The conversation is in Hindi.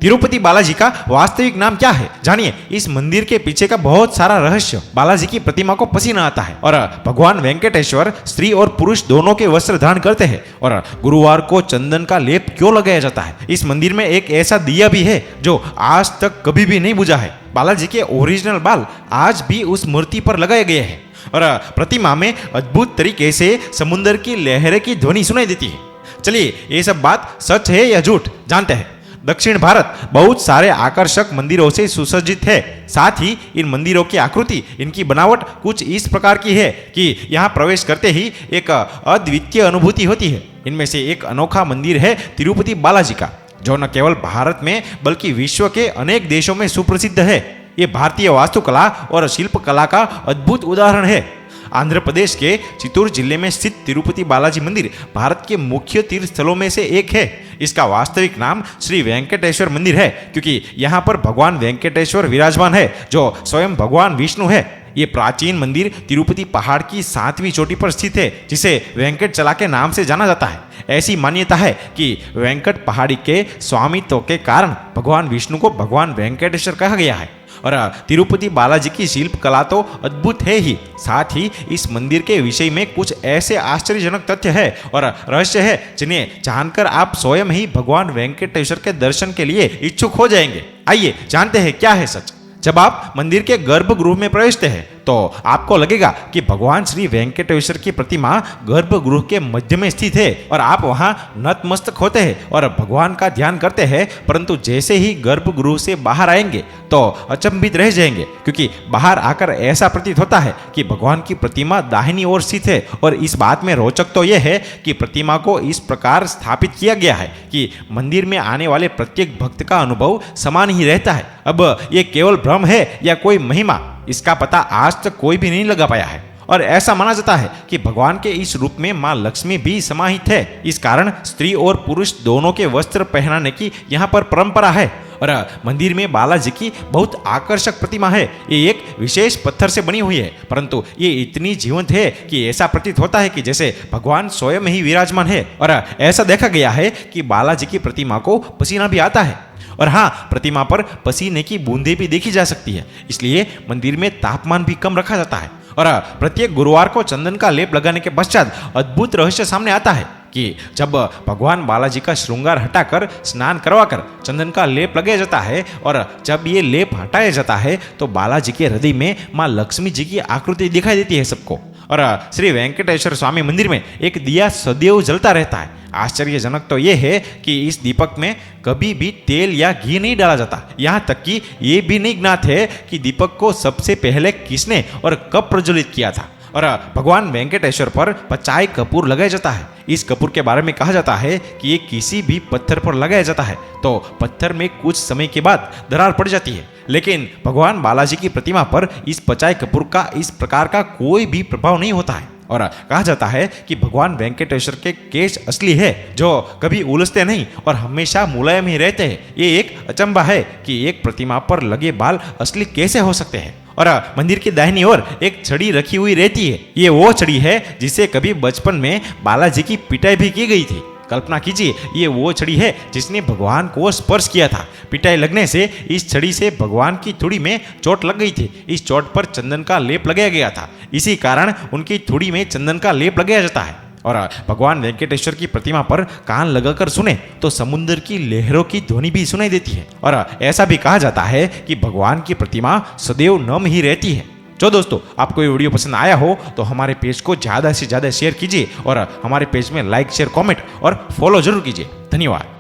तिरुपति बालाजी का वास्तविक नाम क्या है, जानिए इस मंदिर के पीछे का बहुत सारा रहस्य। बालाजी की प्रतिमा को पसीना आता है और भगवान वेंकटेश्वर स्त्री और पुरुष दोनों के वस्त्र धारण करते हैं। और गुरुवार को चंदन का लेप क्यों लगाया जाता है? इस मंदिर में एक ऐसा दिया भी है जो आज तक कभी भी नहीं बुझा है। बालाजी के ओरिजिनल बाल आज भी उस मूर्ति पर लगाए गए हैं और प्रतिमा में अद्भुत तरीके से समुद्र की लहरें की ध्वनि सुनाई देती है। चलिए ये सब बात सच है या झूठ जानते हैं। दक्षिण भारत बहुत सारे आकर्षक मंदिरों से सुसज्जित है। साथ ही इन मंदिरों की आकृति, इनकी बनावट कुछ इस प्रकार की है कि यहाँ प्रवेश करते ही एक अद्वितीय अनुभूति होती है। इनमें से एक अनोखा मंदिर है तिरुपति बालाजी का, जो न केवल भारत में बल्कि विश्व के अनेक देशों में सुप्रसिद्ध है। ये भारतीय वास्तुकला और शिल्पकला का अद्भुत उदाहरण है। आंध्र प्रदेश के चित्तूर जिले में स्थित तिरुपति बालाजी मंदिर भारत के मुख्य तीर्थ स्थलों में से एक है। इसका वास्तविक नाम श्री वेंकटेश्वर मंदिर है, क्योंकि यहाँ पर भगवान वेंकटेश्वर विराजमान है, जो स्वयं भगवान विष्णु है। ये प्राचीन मंदिर तिरुपति पहाड़ की 7वीं चोटी पर स्थित है, जिसे वेंकटचला के नाम से जाना जाता है। ऐसी मान्यता है कि वेंकट पहाड़ी के स्वामित्व के कारण भगवान विष्णु को भगवान वेंकटेश्वर कहा गया है। और तिरुपति बालाजी की शिल्प कला तो अद्भुत है ही, साथ ही इस मंदिर के विषय में कुछ ऐसे आश्चर्यजनक तथ्य है और रहस्य है जिन्हें जानकर आप स्वयं ही भगवान वेंकटेश्वर के दर्शन के लिए इच्छुक हो जाएंगे। आइए जानते हैं क्या है सच। जब आप मंदिर के गर्भगृह में प्रवेशते हैं तो आपको लगेगा कि भगवान श्री वेंकटेश्वर की प्रतिमा गर्भगृह के मध्य में स्थित है और आप वहां नतमस्तक होते हैं और भगवान का ध्यान करते हैं। परंतु जैसे ही गर्भगृह से बाहर आएंगे तो अचंभित रह जाएंगे, क्योंकि बाहर आकर ऐसा प्रतीत होता है कि भगवान की प्रतिमा दाहिनी ओर स्थित है। और इस बात में रोचक तो यह है कि प्रतिमा को इस प्रकार स्थापित किया गया है कि मंदिर में आने वाले प्रत्येक भक्त का अनुभव समान ही रहता है। अब ये केवल भ्रम है या कोई महिमा, इसका पता आज तक कोई भी नहीं लगा पाया है। और ऐसा माना जाता है कि भगवान के इस रूप में मां लक्ष्मी भी समाहित है। इस कारण स्त्री और पुरुष दोनों के वस्त्र पहनाने की यहाँ पर परंपरा है। और मंदिर में बालाजी की बहुत आकर्षक प्रतिमा है। ये एक विशेष पत्थर से बनी हुई है, परंतु ये इतनी जीवंत है कि ऐसा प्रतीत होता है कि जैसे भगवान स्वयं ही विराजमान है। और ऐसा देखा गया है कि बालाजी की प्रतिमा को पसीना भी आता है और हाँ, प्रतिमा पर पसीने की बूंदें भी देखी जा सकती है। इसलिए मंदिर में तापमान भी कम रखा जाता है। और प्रत्येक गुरुवार को चंदन का लेप लगाने के पश्चात अद्भुत रहस्य सामने आता है कि जब भगवान बालाजी का श्रृंगार हटाकर स्नान करवाकर चंदन का लेप लगाया जाता है और जब ये लेप हटाया जाता है तो बालाजी के हृदय में माँ लक्ष्मी जी की आकृति दिखाई देती है सबको। और श्री वेंकटेश्वर स्वामी मंदिर में एक दिया सदैव जलता रहता है। आश्चर्यजनक तो यह है कि इस दीपक में कभी भी तेल या घी नहीं डाला जाता। यहाँ तक कि ये भी नहीं ज्ञात है कि दीपक को सबसे पहले किसने और कब प्रज्वलित किया था। और भगवान वेंकटेश्वर पर पचाई कपूर लगाया जाता है। इस कपूर के बारे में कहा जाता है कि ये किसी भी पत्थर पर लगाया जाता है तो पत्थर में कुछ समय के बाद दरार पड़ जाती है, लेकिन भगवान बालाजी की प्रतिमा पर इस पचाई कपूर का इस प्रकार का कोई भी प्रभाव नहीं होता है। और कहा जाता है कि भगवान वेंकटेश्वर के केश असली है, जो कभी उलझते नहीं और हमेशा मुलायम ही रहते हैं। ये एक अचंभा है कि एक प्रतिमा पर लगे बाल असली कैसे हो सकते हैं। और मंदिर की दाहिनी ओर एक छड़ी रखी हुई रहती है। ये वो छड़ी है जिसे कभी बचपन में बालाजी की पिटाई भी की गई थी। कल्पना कीजिए, ये वो छड़ी है जिसने भगवान को स्पर्श किया था। पिटाई लगने से इस छड़ी से भगवान की थोड़ी में चोट लग गई थी। इस चोट पर चंदन का लेप लगाया गया था। इसी कारण उनकी थोड़ी में चंदन का लेप लगाया जाता है। और भगवान वेंकटेश्वर की प्रतिमा पर कान लगाकर सुने तो समुद्र की लहरों की ध्वनि भी सुनाई देती है। और ऐसा भी कहा जाता है कि भगवान की प्रतिमा सदैव नम ही रहती है। जो दोस्तों, आपको ये वीडियो पसंद आया हो तो हमारे पेज को ज़्यादा से ज़्यादा शेयर कीजिए और हमारे पेज में लाइक, शेयर, कमेंट और फॉलो जरूर कीजिए। धन्यवाद।